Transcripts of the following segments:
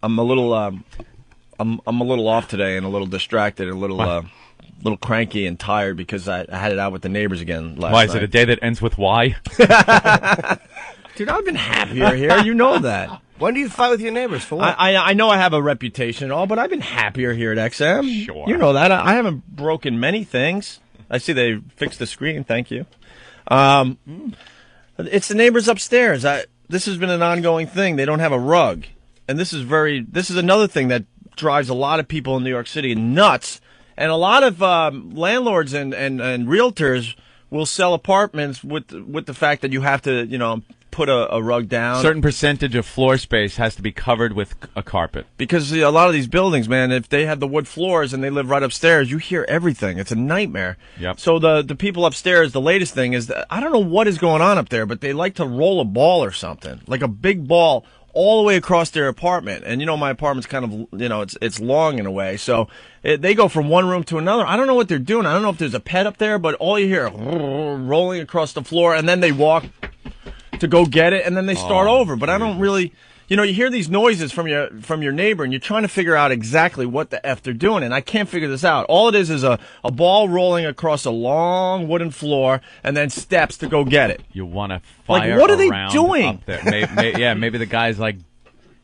I'm a little I'm a little off today and a little distracted and a little cranky and tired because I had it out with the neighbors again last night. Why is it a day that ends with Y? Dude, I've been happier here. You know that. When do you fight with your neighbors? For what? I know I have a reputation and all, but I've been happier here at XM. Sure. You know that. I haven't broken many things. I see they fixed the screen. Thank you. It's the neighbors upstairs. This has been an ongoing thing. They don't have a rug. And this is another thing that drives a lot of people in New York City nuts. And a lot of landlords and realtors will sell apartments with the fact that you have to, put a rug down. Certain percentage of floor space has to be covered with a carpet. Because a lot of these buildings, man, if they have the wood floors and they live right upstairs, you hear everything. It's a nightmare. Yep. So the people upstairs, the latest ththing is that I don't know what is going on up there, but they like to roll a ball or something, like a big ball all the way across their apartment. And, my apartment's kind of, it's long in a way. So they go from one room to another. I don't know what they're doing. I don't know if there's a pet up there, but all you hear rolling across the floor, and then they walk to go get it, and then they start over. But I don't really, you hear these noises from your neighbor, and you're trying to figure out exactly what the F they're doing, and I can't figure this out. All it is a ball rolling across a long wooden floor, and then steps to go get it. You want to fire Like, what are they around doing? up there. Maybe the guy's like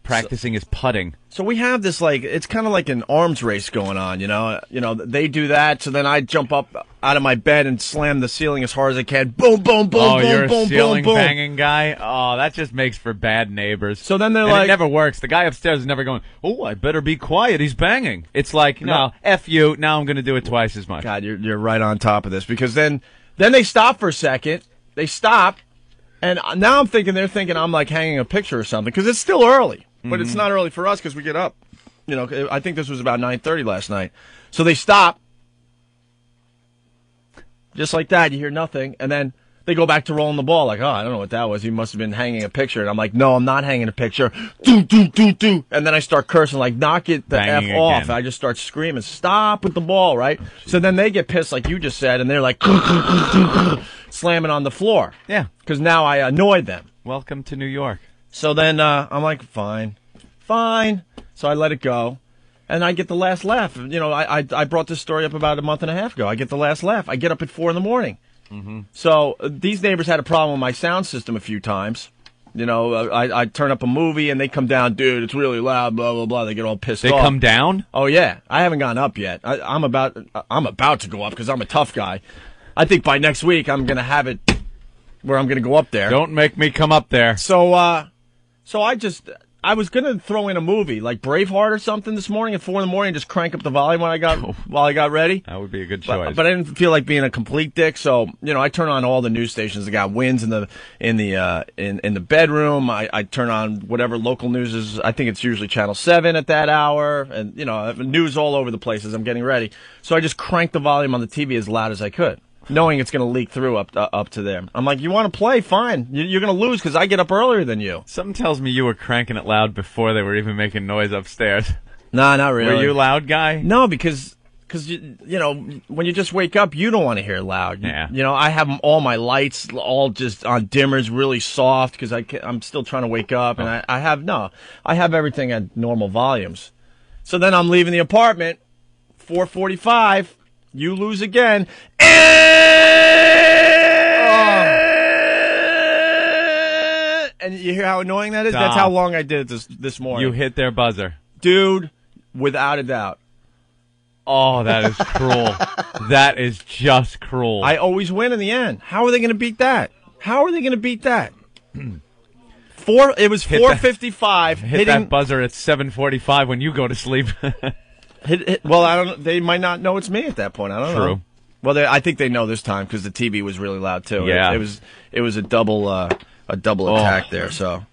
practicing his putting. So we have this, it's kind of like an arms race going on, they do that, so then I jump up out of my bed and slam the ceiling as hard as I can. Boom, boom, boom, boom, you're boom, a ceiling boom, boom. banging guy? Oh, that just makes for bad neighbors. So then they're and like... it never works. The guy upstairs is never going, oh, I better be quiet. He's banging. It's like, no, F you. Now I'm going to do it twice as much. God, you're right on top of this, because then they stop for a second. They stop, and now they're thinking I'm like hanging a picture or something, because it's still early. But it's not early for us because we get up. I think this was about 9:30 last night. So they stop. Just like that, you hear nothing. And then they go back to rolling the ball. Like, I don't know what that was. He must have been hanging a picture. And I'm like, no, I'm not hanging a picture. Do, do, do, do. And then I start cursing, like, knock it the Banging F off. again. I just start screaming, stop with the ball, right? So then they get pissed, like you just said, and they're like, slamming on the floor. Yeah. Because now I annoyed them. Welcome to New York. So then I'm like, fine. So I let it go, and I get the last laugh. I brought this story up about a month and a half ago. I get the last laugh. I get up at 4 a.m. Mm-hmm. So these neighbors had a problem with my sound system a few times. I turn up a movie, and they come down, dude, it's really loud, blah, blah, blah. They get all pissed off. They come down? Oh, yeah. I haven't gone up yet. I'm about to go up because I'm a tough guy. I think by next week I'm going to have it where I'm going to go up there. Don't make me come up there. So I was going to throw in a movie like Braveheart or something this morning at 4 a.m. and just crank up the volume while I got ready. That would be a good choice. But I didn't feel like being a complete dick, so I turn on all the news stations. I got Wins in the bedroom. I turn on whatever local news is. I think it's usually Channel 7 at that hour, and news all over the place as I'm getting ready. So I just cranked the volume on the TV as loud as I could, knowing it's going to leak through up to there. I'm like, you want to play? Fine. You're going to lose because I get up earlier than you. Something tells me you were cranking it loud before they were even making noise upstairs. Nah, not really. Were you a loud guy? No, because when you just wake up, you don't want to hear loud. Yeah. I have all my lights all just on dimmers, really soft, because I'm still trying to wake up, and I have everything at normal volumes. So then I'm leaving the apartment, 4:45. You lose again. And you hear how annoying that is? Stop. That's how long I did it this morning. You hit their buzzer. Dude, without a doubt. Oh, that is cruel. That is just cruel. I always win in the end. How are they going to beat that? It was 4:55. Hit that buzzer at 7:45 when you go to sleep. Well, I don't. They might not know it's me at that point. I don't know. True. Well, I think they know this time because the TV was really loud too. Yeah. It was a double attack there. So,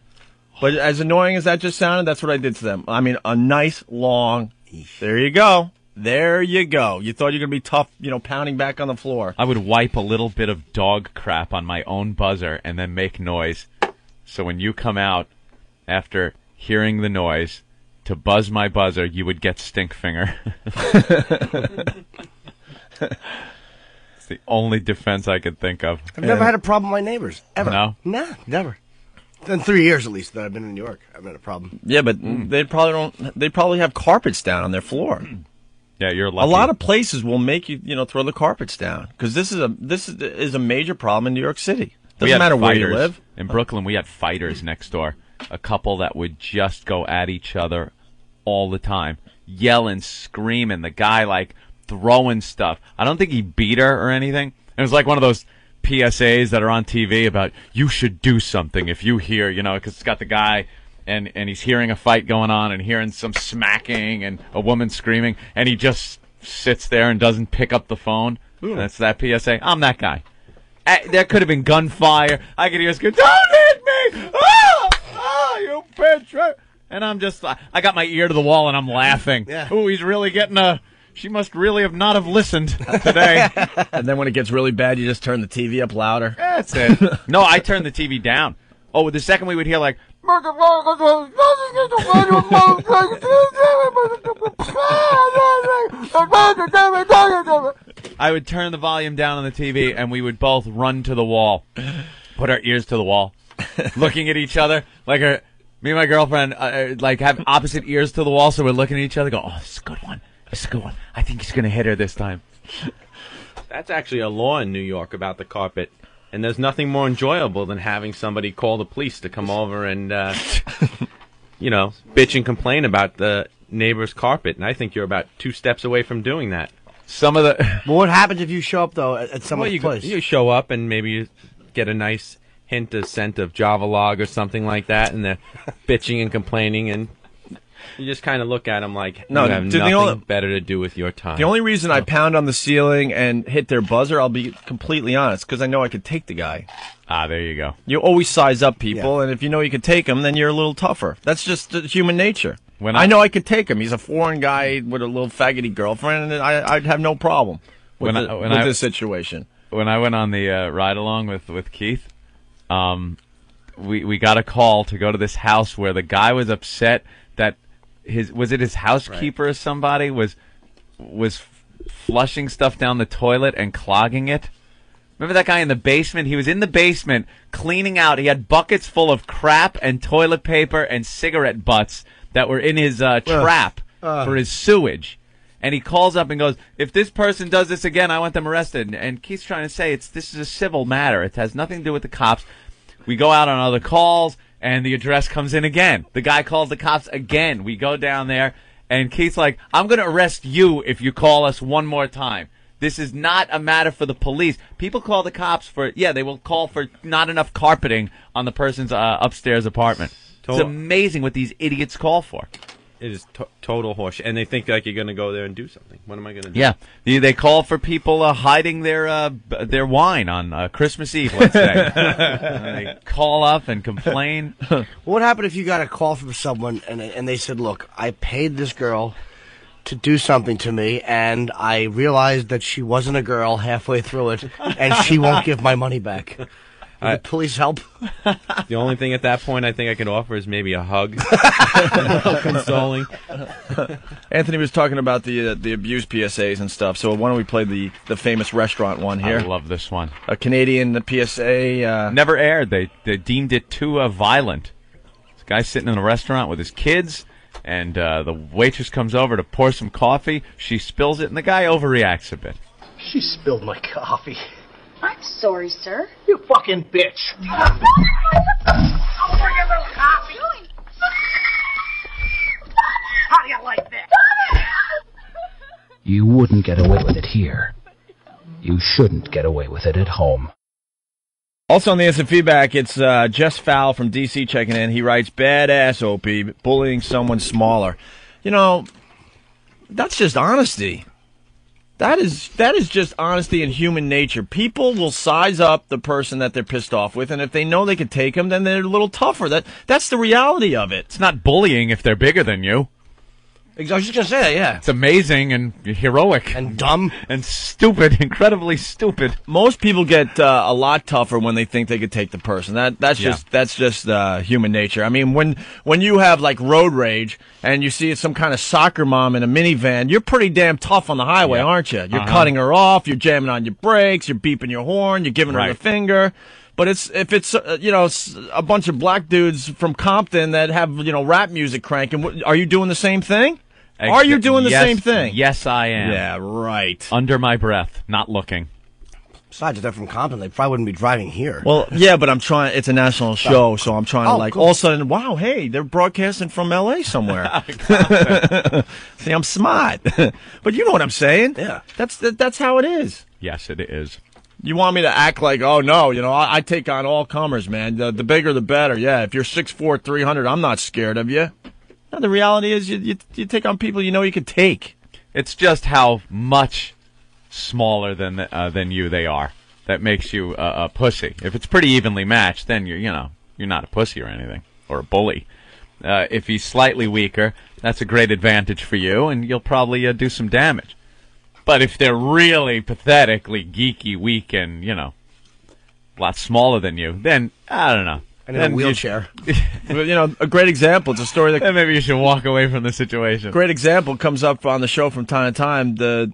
but as annoying as that just sounded, that's what I did to them. I mean, a nice long. There you go. You thought you were gonna be tough, pounding back on the floor. I would wipe a little bit of dog crap on my own buzzer and then make noise. So when you come out after hearing the noise to buzz my buzzer, you would get stink finger. It's the only defense I could think of. I've never had a problem with my neighbors, ever. No? Nah, never. In 3 years at least that I've been in New York, I've had a problem. Yeah, but they probably have carpets down on their floor. Yeah, you're lucky. A lot of places will make you, throw the carpets down because this is a major problem in New York City. Doesn't matter where you live. In Brooklyn, we had fighters next door. A couple that would just go at each other all the time, yelling, screaming. The guy like throwing stuff. I don't think he beat her or anything. It was like one of those PSAs that are on TV about you should do something if you hear, because it's got the guy and he's hearing a fight going on and hearing some smacking and a woman screaming, and he just sits there and doesn't pick up the phone. That's that PSA. I'm that guy. There could have been gunfire. I could hear us go, "Don't hit me! Oh, you bitch!" And I'm just, I got my ear to the wall and I'm laughing. Yeah. Ooh, he's really getting she must really have not have listened today. And then when it gets really bad, you just turn the TV up louder. That's it. No, I turned the TV down. Oh, the second we would hear like, I would turn the volume down on the TV and we would both run to the wall, put our ears to the wall, looking at each other like me and my girlfriend like have opposite ears to the wall, so we're looking at each other, go, "Oh, this is a good one. This is a good one. I think he's gonna hit her this time." That's actually a law in New York about the carpet. And there's nothing more enjoyable than having somebody call the police to come over and, bitch and complain about the neighbor's carpet. And I think you're about 2 steps away from doing that. Some of the Well, what happens if you show up, though, at someone's place? You show up and maybe you get a nice scent of Java log or something like that, and they're bitching and complaining, and you just kind of look at them like, No, you have dude, nothing better to do with your time. The only reason I pound on the ceiling and hit their buzzer, I'll be completely honest, because I know I could take the guy. there you go. You always size up people, and if you know you can take him, then you're a little tougher. That's just human nature. I know I could take him. He's a foreign guy with a little faggoty girlfriend, and I'd have no problem with this situation. When I went on the ride along with Keith, we got a call to go to this house where the guy was upset that his housekeeper or somebody was flushing stuff down the toilet and clogging it. Remember that guy in the basement? He was in the basement cleaning out. He had buckets full of crap and toilet paper and cigarette butts that were in his trap for his sewage. And he calls up and goes, "If this person does this again, I want them arrested." And Keith's trying to say this is a civil matter. It has nothing to do with the cops. We go out on other calls, and the address comes in again. The guy calls the cops again. We go down there, and Keith's like, "I'm going to arrest you if you call us one more time. This is not a matter for the police." People call the cops they will call for not enough carpeting on the person's upstairs apartment. It's amazing what these idiots call for. It is total horseshit. And they think like you're going to go there and do something. What am I going to do? Yeah. They call for people hiding their wine on Christmas Eve, let's say. They call up and complain. What would happen if you got a call from someone and they said, "Look, I paid this girl to do something to me, and I realized that she wasn't a girl halfway through it, and she won't give my money back." Would the police help? The only thing at that point I think I could offer is maybe a hug. Consoling. Anthony was talking about the abuse PSAs and stuff, so why don't we play the famous restaurant one here? I love this one. A Canadian PSA. Never aired. They deemed it too violent. This guy's sitting in a restaurant with his kids, and the waitress comes over to pour some coffee. She spills it, and the guy overreacts a bit. She spilled my coffee. I'm sorry, sir. You fucking bitch. I'll bring a little coffee. How do you like that? You wouldn't get away with it here. You shouldn't get away with it at home. Also on the instant feedback, it's Jess Fowl from D.C. checking in. He writes, "Badass OP, bullying someone smaller." That's just honesty. That is just honesty and human nature. People will size up the person that they're pissed off with, and if they know they can take them, then they're a little tougher. That's the reality of it. It's not bullying if they're bigger than you. I was just going to say that, yeah. It's amazing and heroic. And dumb. And stupid, incredibly stupid. Most people get a lot tougher when they think they could take the person. That's just human nature. I mean, when you have like road rage and you see some kind of soccer mom in a minivan, you're pretty damn tough on the highway, aren't you? You're cutting her off, you're jamming on your brakes, you're beeping your horn, you're giving her the finger. But if it's a bunch of black dudes from Compton that have rap music cranking, are you doing the same thing? Are you doing the same thing? Yes, I am. Yeah, right. Under my breath, not looking. Besides, if they're from Compton, they probably wouldn't be driving here. Well, yeah, but I'm trying. It's a national show, so I'm trying to cool. all of a sudden, wow, hey, they're broadcasting from L.A. somewhere. See, I'm smart, but you know what I'm saying? Yeah, that's how it is. Yes, it is. You want me to act like, oh no, I take on all comers, man. The bigger the better. Yeah, if you're 6'4", 300, I'm not scared of you. No, the reality is, you take on people you can take. It's just how much smaller than you they are that makes you a pussy. If it's pretty evenly matched, then you're not a pussy or anything, or a bully. If he's slightly weaker, that's a great advantage for you, and you'll probably do some damage. But if they're really pathetically geeky, weak, and a lot smaller than you, then I don't know. And in a wheelchair. A great example. It's a story that then maybe you should walk away from the situation. Great example comes up on the show from time to time. The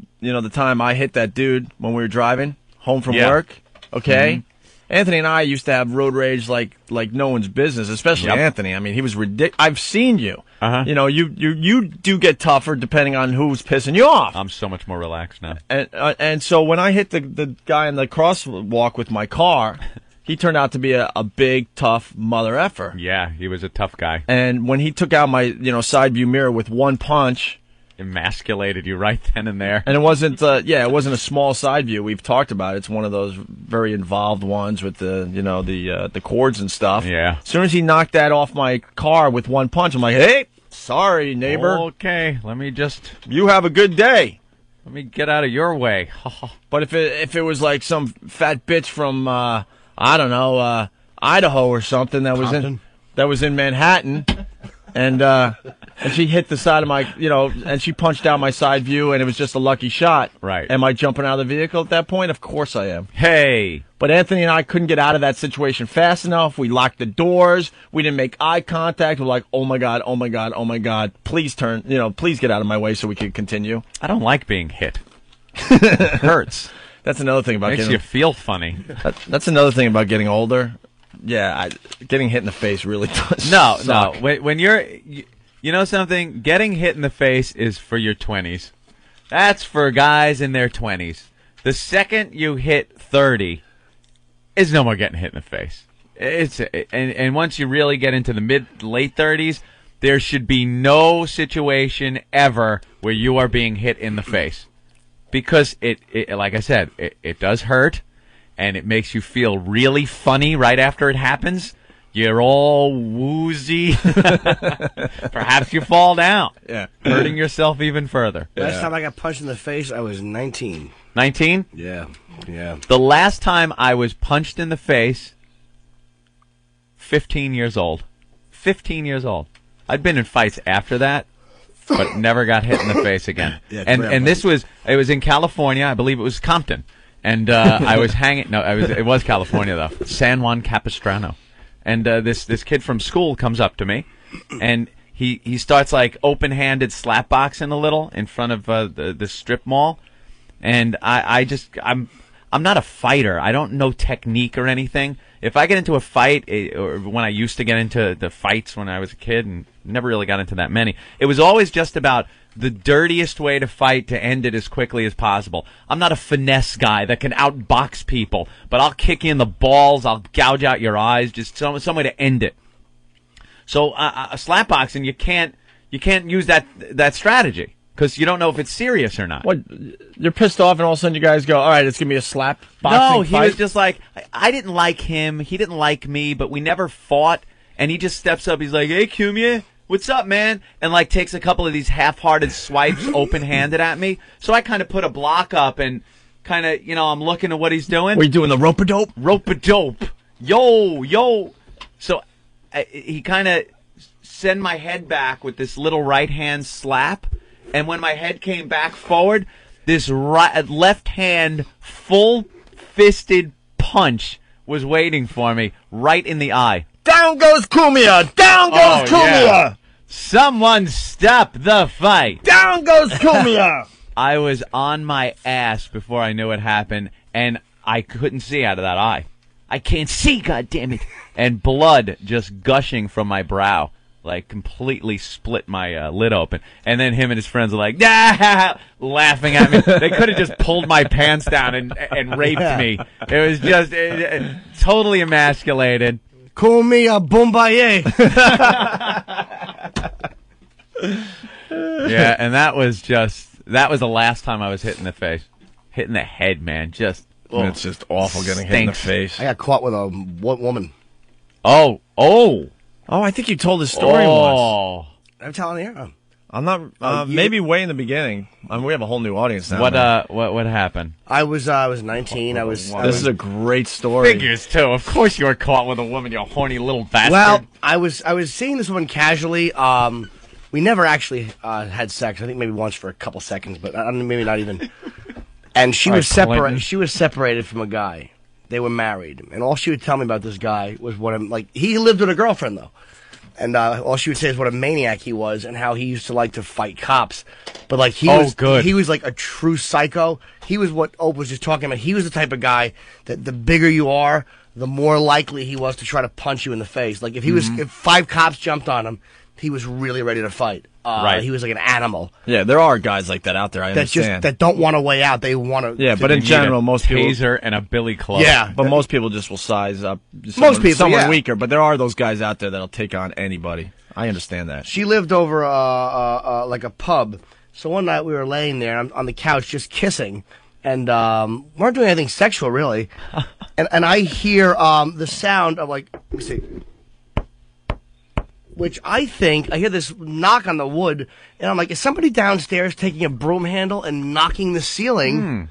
time I hit that dude when we were driving home from work. Okay, mm-hmm. Anthony and I used to have road rage like no one's business, especially Anthony. I mean, he was ridiculous. I've seen you. Uh-huh. You do get tougher depending on who's pissing you off. I'm so much more relaxed now. And so when I hit the guy in the crosswalk with my car. He turned out to be a big, tough mother effer. Yeah, he was a tough guy. And when he took out my, side view mirror with one punch, emasculated you right then and there. And it wasn't, it wasn't a small side view. We've talked about it. It's one of those very involved ones with the cords and stuff. Yeah. As soon as he knocked that off my car with one punch, I'm like, hey, sorry, neighbor. Okay, let me just. You have a good day. Let me get out of your way. But if it was like some fat bitch from. Idaho or something that was in Manhattan, and she hit the side of my, and she punched out my side view, and it was just a lucky shot. Right. Am I jumping out of the vehicle at that point? Of course I am. Hey. But Anthony and I couldn't get out of that situation fast enough. We locked the doors. We didn't make eye contact. We're like, oh my God, oh my God, oh my God. Please please get out of my way so we can continue. I don't like being hit. It hurts. That's another thing about makes you feel funny. That's another thing about getting older. Yeah, getting hit in the face really does. No. When you know something, getting hit in the face is for your 20s. That's for guys in their 20s. The second you hit 30, is no more getting hit in the face. And once you really get into the late 30s, there should be no situation ever where you are being hit in the face. Because it like I said, it does hurt, and it makes you feel really funny right after it happens. You're all woozy. Perhaps you fall down, hurting yourself even further. Last time I got punched in the face, I was 19. 19? Yeah. The last time I was punched in the face, 15 years old. 15 years old. I'd been in fights after that. But never got hit in the face again. And it was in California. I believe it was Compton. And I was hanging. No, it was California though. San Juan Capistrano. And this kid from school comes up to me, and he starts like open-handed slapboxing a little in front of the strip mall. And I'm not a fighter. I don't know technique or anything. If I get into a fight, or when I used to get into the fights when I was a kid, and never really got into that many, it was always just about the dirtiest way to fight to end it as quickly as possible. I'm not a finesse guy that can outbox people, but I'll kick you in the balls, I'll gouge out your eyes, just some way to end it. So a slapboxing, you can't use that strategy. Because you don't know if it's serious or not. What? You're pissed off, and all of a sudden you guys go, all right, it's going to be a slap boxing No, he fight? was just like, I didn't like him, he didn't like me, but we never fought, and he just steps up, he's like, hey, Cumia, what's up, man? And, like, takes a couple of these half-hearted swipes open-handed at me. So I kind of put a block up, and kind of, I'm looking at what he's doing. Were you doing the rope-a-dope? Rope-a-dope. Yo. So he kind of sent my head back with this little right-hand slap. And when my head came back forward, this left hand full-fisted punch was waiting for me right in the eye. Down goes Cumia! Down goes Cumia! Yeah. Someone stop the fight! Down goes Cumia! I was on my ass before I knew what happened, and I couldn't see out of that eye. I can't see, goddammit. And blood just gushing from my brow. Like, completely split my lid open. And then him and his friends are like, ah! Laughing at me. They could have just pulled my pants down and raped me. It was just totally emasculated. Call me a Bombaye. Yeah, and that was the last time I was hit in the face. Hit in the head, man. Just, It's just awful getting hit in the face. I got caught with a woman. Oh, I think you told this story once. I'm telling you. I'm not. Maybe way in the beginning. I mean, we have a whole new audience now. What happened? I was 19. This is a great story. Figures too. Of course you were caught with a woman, you horny little bastard. Well, I was seeing this woman casually. We never actually had sex. I think maybe once for a couple seconds, but maybe not even. And she was separated. She was separated from a guy. They were married, and all she would tell me about this guy was what he lived with a girlfriend though, and all she would say is what a maniac he was and how he used to like to fight cops, but like he was like a true psycho. He was what Ope was just talking about. He was the type of guy that the bigger you are, the more likely he was to try to punch you in the face. Like if 5 cops jumped on him, he was really ready to fight. Right. He was like an animal. Yeah, there are guys like that out there. I understand. That don't want a way out. They want to. Yeah, but in general, most people. Taser and a billy club. Yeah, but most people just will size up. Someone weaker, but there are those guys out there that'll take on anybody. I understand that. She lived over like a pub. So one night we were laying there on the couch just kissing, and weren't doing anything sexual really. and I hear the sound of like, let me see. Which I hear this knock on the wood, and I'm like, is somebody downstairs taking a broom handle and knocking the ceiling?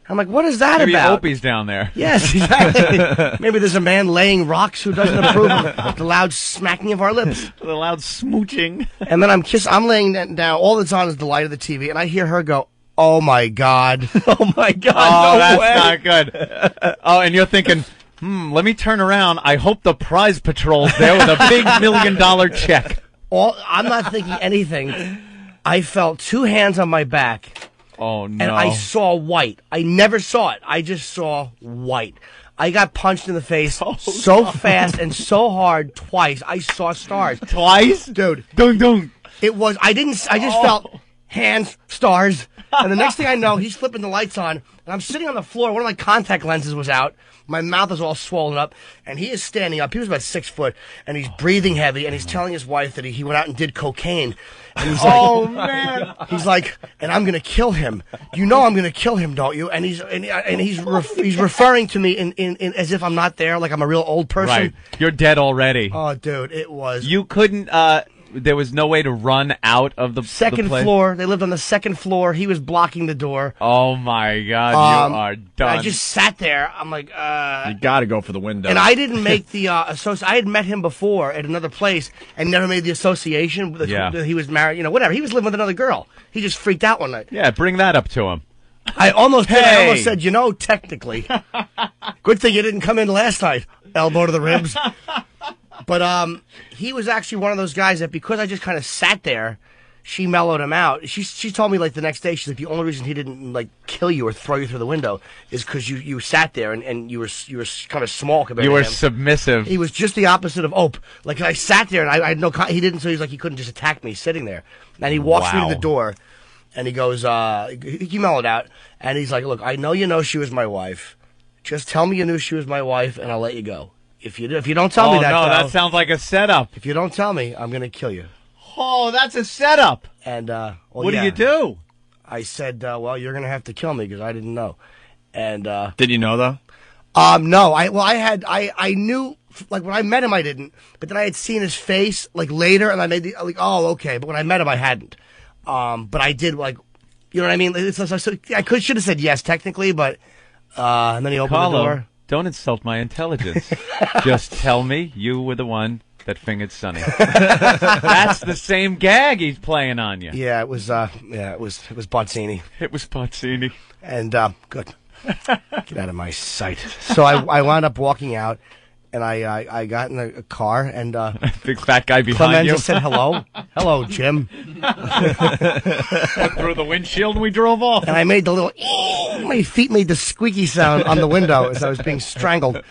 I'm like, what is that Maybe about? Opie's down there. Yes, exactly. Maybe there's a man laying rocks who doesn't approve of the loud smacking of our lips. The loud smooching. And then I'm laying down, all that's on is the light of the TV, and I hear her go, oh my God. Oh my God, oh, no that's way. not good. Oh, and you're thinking, let me turn around. I hope the prize patrol's there with a big $1 million check. I'm not thinking anything. I felt 2 hands on my back. Oh, no. And I saw white. I never saw it. I just saw white. I got punched in the face so fast and so hard twice. I saw stars. Twice? Dude. Dung. It was, I just felt hands, stars. And the next thing I know, he's flipping the lights on, and I'm sitting on the floor. One of my contact lenses was out. My mouth is all swollen up, and he is standing up. He was about 6 foot, and he's breathing heavy, and he's telling his wife that he went out and did cocaine. And he's like, oh, man. He's like, and I'm going to kill him. You know I'm going to kill him, don't you? And he's referring to me in as if I'm not there, like I'm a real old person. Right. You're dead already. Oh, dude, it was. You couldn't, there was no way to run out of the second floor. They lived on the second floor. He was blocking the door. Oh my God, you are done. I just sat there. I'm like, you got to go for the window. And I didn't make the I had met him before at another place and never made the association. That he was married, whatever. He was living with another girl. He just freaked out one night. Yeah, bring that up to him. I almost said, technically. Good thing you didn't come in last night. Elbow to the ribs. But he was actually one of those guys that because I just kind of sat there, she mellowed him out. She told me like the next day, she's like, the only reason he didn't like kill you or throw you through the window is because you sat there and you were kind of small compared to him. You were submissive. He was just the opposite of Ope. Like I sat there and I had he didn't, so he's like he couldn't just attack me sitting there. And he walks me to the door and he goes, he mellowed out and he's like, look, I know you know she was my wife. Just tell me you knew she was my wife and I'll let you go. If you don't tell me that, no, that sounds like a setup. If you don't tell me, I'm gonna kill you. Oh, that's a setup. And what do you do? I said, well, you're gonna have to kill me because I didn't know. And did you know though? No. I knew. Like when I met him, I didn't. But then I had seen his face like later, and I made oh, okay. But when I met him, I hadn't. But I did like, you know what I mean? I should have said yes technically, but and then he opened the door. Don't insult my intelligence. Just tell me you were the one that fingered Sonny. That's the same gag he's playing on you. Yeah, it was Bozzini. It was Bozzini. And good. Get out of my sight. So I wound up walking out, and I got in a car, and big fat guy behind Clemenza said hello. Hello, Jim. Through the windshield, and we drove off. And I made the little My feet made the squeaky sound on the window as I was being strangled.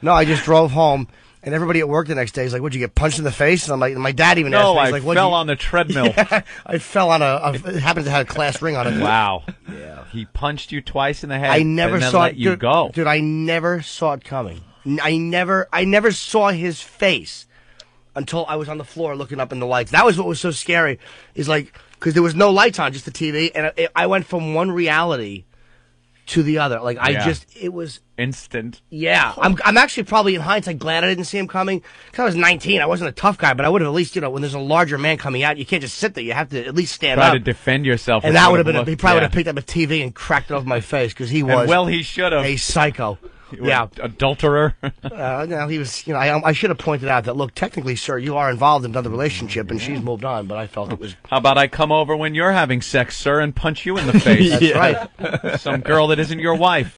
No, I just drove home, and everybody at work the next day is like, "What'd you get punched in the face?" And I'm like, my dad even asked No, me, he's I like, "What'd fell you-" on the treadmill. Yeah, I fell on it happened to have a class ring on it. Wow. Yeah. He punched you twice in the head. I never and then saw let it. you go. Dude, I never saw it coming. I never saw his face until I was on the floor looking up in the lights. That was what was so scary. Is like, because there was no lights on, just the TV, and I went from one reality to the other. Like it was instant. Yeah, I'm actually probably in hindsight glad I didn't see him coming. Cause I was 19, I wasn't a tough guy, but I would have at least, when there's a larger man coming out, you can't just sit there. You have to at least stand Try up. to defend yourself. And that would have been. He probably would have picked up a TV and cracked it over my face because he was. And well, he should have. A psycho. Yeah, adulterer. no, he was. I should have pointed out that. Look, technically, sir, you are involved in another relationship, and she's moved on. But I felt it was. How about I come over when you're having sex, sir, and punch you in the face? That's right. Some girl that isn't your wife.